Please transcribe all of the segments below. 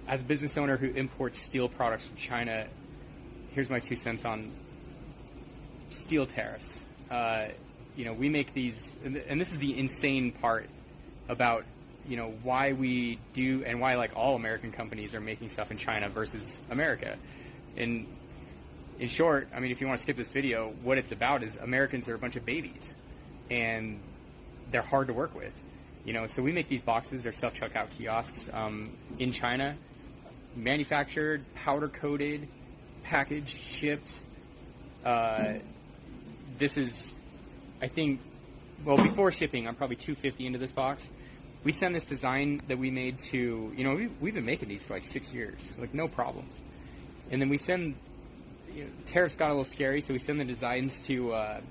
as a business owner who imports steel products from China, here's my 2 cents on steel tariffs. We make these, and this is the insane part about, why we do and why like all American companies are making stuff in China versus America. In short, I mean, if you want to skip this video, what it's about is Americans are a bunch of babies and they're hard to work with. So we make these boxes, they're self-checkout kiosks in China, manufactured, powder coated, packaged, shipped. This is, I think, well, before shipping, I'm probably $250 into this box. We send this design that we made to, we've been making these for like 6 years, like no problems. And then we send, tariffs got a little scary, so we send the designs to a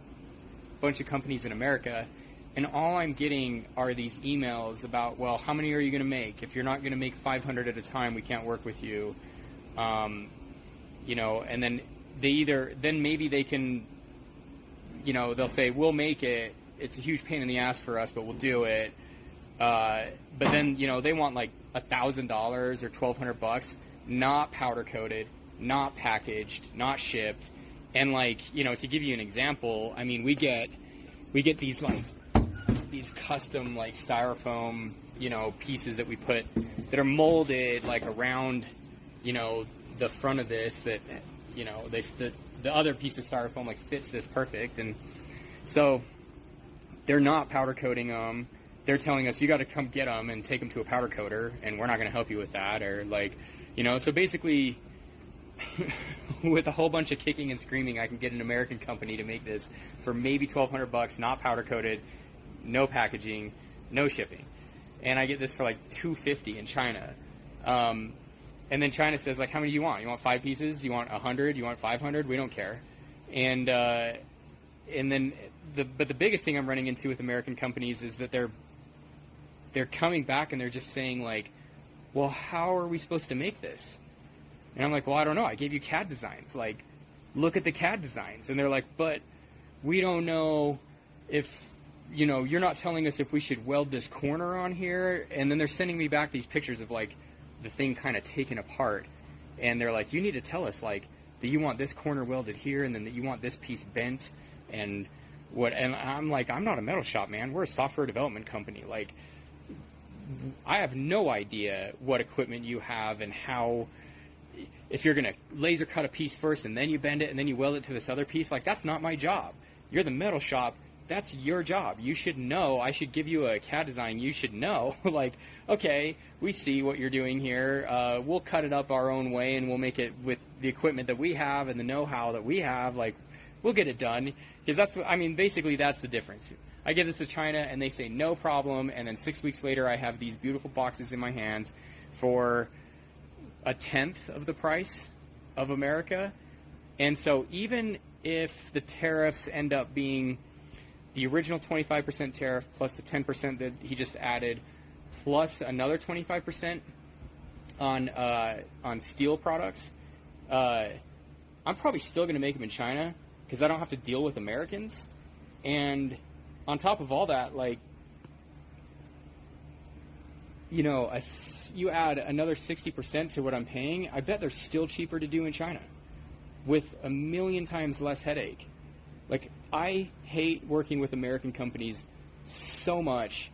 bunch of companies in America. And all I'm getting are these emails about, well, how many are you going to make? If you're not going to make 500 at a time, we can't work with you. And then then maybe they can, they'll say, we'll make it. It's a huge pain in the ass for us, but we'll do it. But then, they want like $1,000 or $1,200, not powder coated, not packaged, not shipped. And like, to give you an example, I mean, we get these like, these custom like styrofoam, pieces that we put that are molded like around, the front of this that, the other piece of styrofoam like fits this perfect. And so they're not powder coating them. They're telling us you got to come get them and take them to a powder coater, and we're not going to help you with that. Or like, so basically with a whole bunch of kicking and screaming, I can get an American company to make this for maybe $1,200, not powder coated, no packaging, no shipping. And I get this for like $250 in China. And then China says, like, how many do you want? You want 5 pieces? You want 100? You want 500? We don't care. And then the biggest thing I'm running into with American companies is that they're coming back and they're just saying like, well, how are we supposed to make this? And I'm like, well, I don't know. I gave you CAD designs. Like, look at the CAD designs. And they're like, but we don't know if, you're not telling us if we should weld this corner on here. And then they're sending me back these pictures of like the thing kind of taken apart. And they're like, you need to tell us like that you want this corner welded here and then that you want this piece bent and what. And I'm like, I'm not a metal shop, man. We're a software development company. Like, I have no idea what equipment you have and how, if you're going to laser cut a piece first and then you bend it and then you weld it to this other piece. Like, that's not my job. You're the metal shop. That's your job. You should know. I should give you a CAD design. You should know. Like, okay, we see what you're doing here. We'll cut it up our own way and we'll make it with the equipment that we have and the know-how that we have. Like, we'll get it done. Because basically that's the difference. I give this to China and they say no problem. And then 6 weeks later, I have these beautiful boxes in my hands for 1/10 of the price of America. And so even if the tariffs end up being the original 25% tariff plus the 10% that he just added, plus another 25% on steel products, I'm probably still going to make them in China because I don't have to deal with Americans. And on top of all that, like, you add another 60% to what I'm paying, I bet they're still cheaper to do in China with 1,000,000 times less headache. Like, I hate working with American companies so much.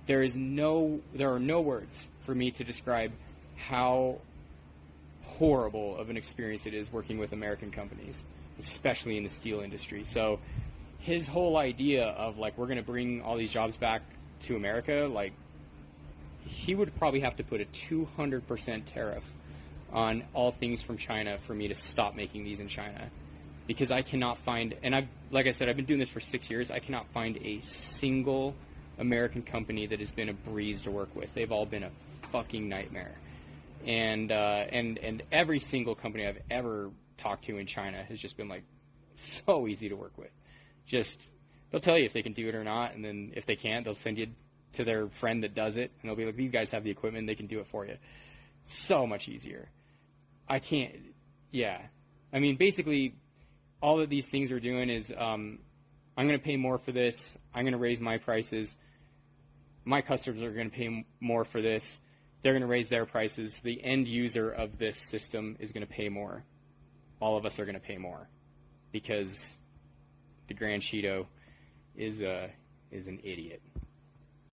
There are no words for me to describe how horrible of an experience it is working with American companies, especially in the steel industry. So his whole idea of like, we're going to bring all these jobs back to America, like, he would probably have to put a 200% tariff on all things from China for me to stop making these in China. Because I cannot find, and like I said, I've been doing this for 6 years, I cannot find a single American company that has been a breeze to work with. They've all been a fucking nightmare. And every single company I've ever talked to in China has just been like so easy to work with. Just, they'll tell you if they can do it or not, and then if they can't, they'll send you to their friend that does it, and they'll be like, these guys have the equipment, they can do it for you. So much easier. I can't, yeah. I mean, basically, all that these things are doing is I'm going to pay more for this. I'm going to raise my prices. My customers are going to pay more for this. they're going to raise their prices. The end user of this system is going to pay more. All of us are going to pay more because the Grand Cheeto is an idiot.